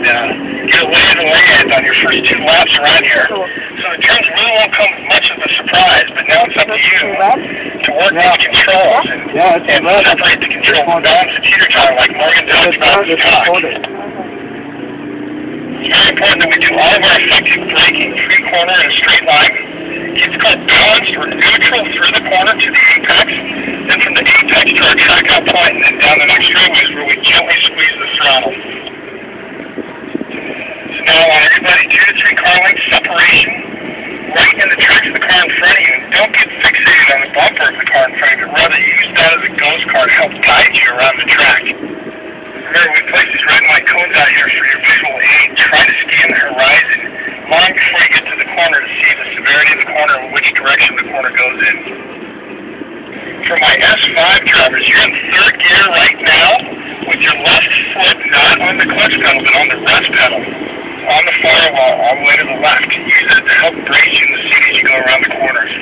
get a lay of the land on your first 2 laps around here. So the turns really won't come as much of a surprise, but now it's up to you to work these controls and separate the control from balance the teeter totter like Morgan talked about in the talk. It's very important that we do all of our effective braking, free corner, and a straight line. Keep the car balanced or neutral through the corner to the apex, then from the apex to our track out point, and then down the next straightaways where we gently squeeze the throttle. So now I want everybody 2 to 3 car length separation right in the tracks of the car in front of you. And don't get fixated on the bumper of the car in front of you, but rather use that as a ghost car to help guide you around the track. Remember, we place these red and white cones out here for your visual aid. Try to scan the horizon long before you get to the corner to see the severity of the corner and which direction the corner goes in. For my S5 drivers, you're in 3rd gear right now with your left foot not on the clutch pedal but on the rest pedal on the firewall all the way to the left. Use it to help brace you in the seat as you go around the corners.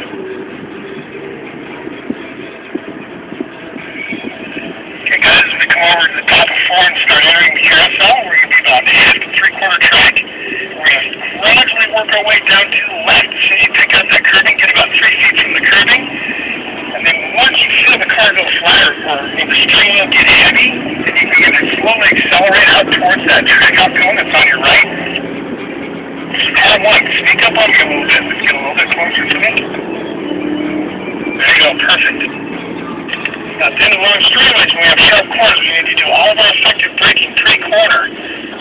Okay guys, as we come over to the top of 4 and start entering the carousel, we're going to be about half to 3/4 track. We're going to gradually work our way down to the left. As soon as you pick up that curbing, get about 3 feet from the curbing. And then once you feel the car go flat or the steering wheel get heavy, then you begin to slowly accelerate out towards that track out cone that's on your right. Car 1, sneak up on me a little bit. Let's get a little bit closer to me. There you go, perfect. Now, at the end of the long straightaways, when we have sharp corners, we need to do all of our effective braking pre-corner.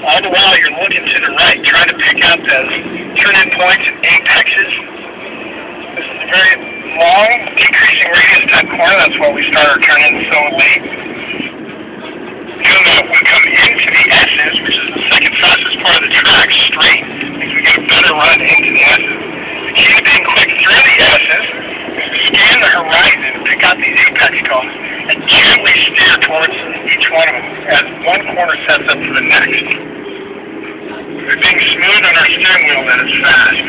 All the while, you're looking to the right, trying to pick out those turn-in points and apexes. This is a very long, decreasing radius type corner. That's why we start our turn-in so late. Doing that, we come into the S's, which is the second fastest part of the track, straight. Means we get a better run into the S's. The key to being quick through the S's is to scan the horizon, pick out these apex cones, and gently steer towards each one of them as one corner sets up for the next. We're being smooth on our steering wheel that is fast.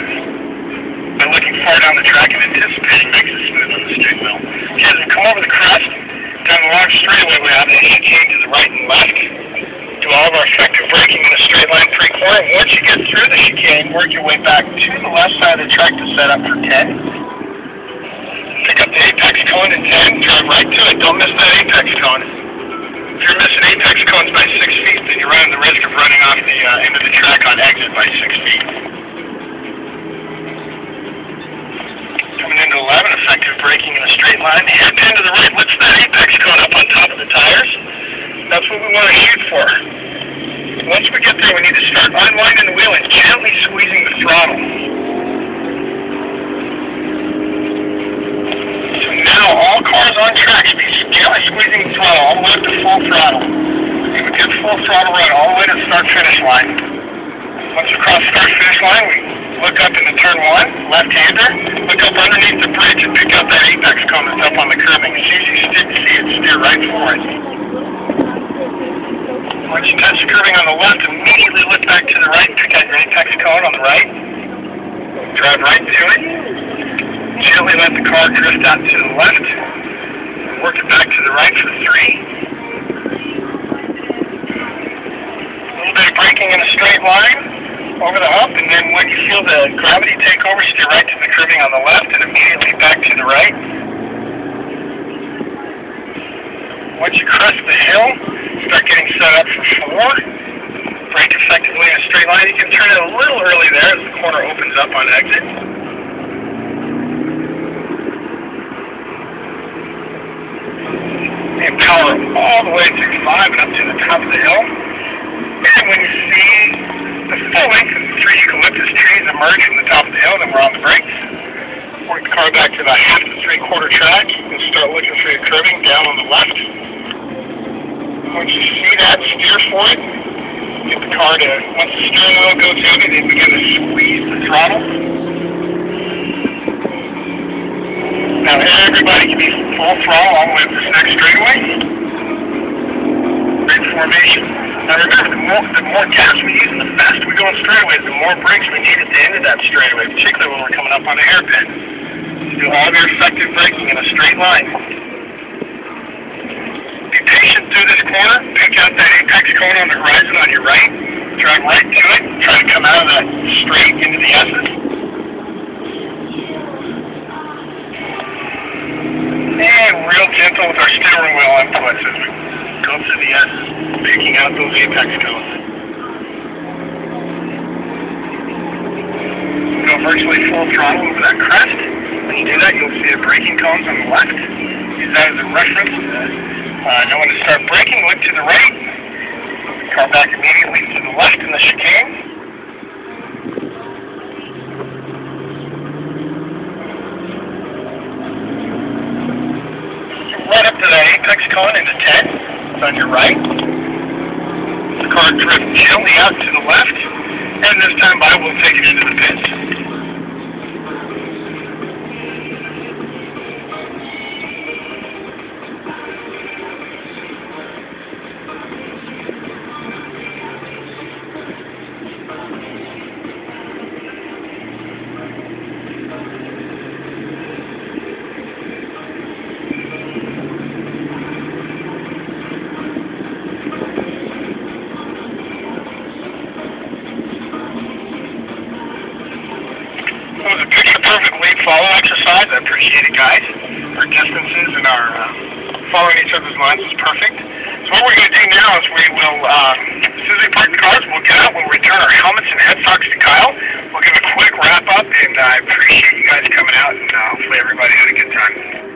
By looking far down the track and anticipating makes it smooth on the steering wheel. Okay, as we come over the crest, down the long straightaway, we have the chicane to the right and left. Do all of our effective braking in a straight line pre-corner. Once you get through the chicane, work your way back to the left side of the track to set up for 10. Pick up the apex cone in 10, drive right to it. Don't miss that apex cone. If you're missing apex cones by 6 feet, then you're running the risk of running off the end of the track on exit by 6 feet. Coming into 11, effective braking in a straight line. Hairpin to the right, lifts that apex cone up on top of the tires. That's what we want to shoot for. Once we get there, we need to start unwinding the wheel and gently squeezing the throttle. So now all cars on track should be gently squeezing the throttle all the way up to full throttle. Give a good full throttle run all the way to the start-finish line. Once we cross the start-finish line, we look up into turn 1, left-hander, look up underneath the bridge and pick up that apex cone that's up on the curbing. As soon as you see it, steer right for it. Once you touch the curbing on the left, immediately look back to the right and pick out your apex cone on the right. Drive right to it. Gently let the car drift out to the left. Work it back to the right for 3. A little bit of braking in a straight line over the hump, and then when you feel the gravity take over, steer right to the curbing on the left and immediately back to the right. Once you crest the hill, start getting set up for 4. Brake effectively in a straight line. You can turn it a little early there as the corner opens up on exit. And power all the way through 5 and up to the top of the hill. And when you see the full length of the 3 eucalyptus trees emerge from the top of the hill, then we're on the brakes. Work the car back to about half to 3/4 track and start looking for your curbing down on the left. Once you see that, steer for it. Get the car to, once the steering wheel goes heavy, then begin to squeeze the throttle. Now everybody can be full throttle all the way up this next straightaway. Great formation. Now remember, the more gas we use and the faster we go on straightaways, the more brakes we need at the end of that straightaway, particularly when we're coming up on a hairpin. Do all of your effective braking in a straight line. Be patient through this corner. Pick out that apex cone on the horizon on your right. Drive right to it, try to come out of that straight into the S's. And real gentle with our steering wheel inputs as we go through the S's, picking out those apex cones. Go virtually full throttle over that crest. When you do that, you'll see the braking cones on the left. Use that as a reference. Know when to start braking, look to the right. Car back immediately to the left in the chicane. Right up to that apex cone into 10. It's on your right. The car drift gently out to the left. And this time by, we'll take it into the pits. It was a picture-perfect lead follow exercise. I appreciate it, guys. Our distances and our following each other's lines was perfect. So what we're going to do now is we will, as soon as we park the cars, we'll get out, we'll return our helmets and headsocks to Kyle. We'll give a quick wrap-up, and I appreciate you guys coming out, and hopefully everybody had a good time.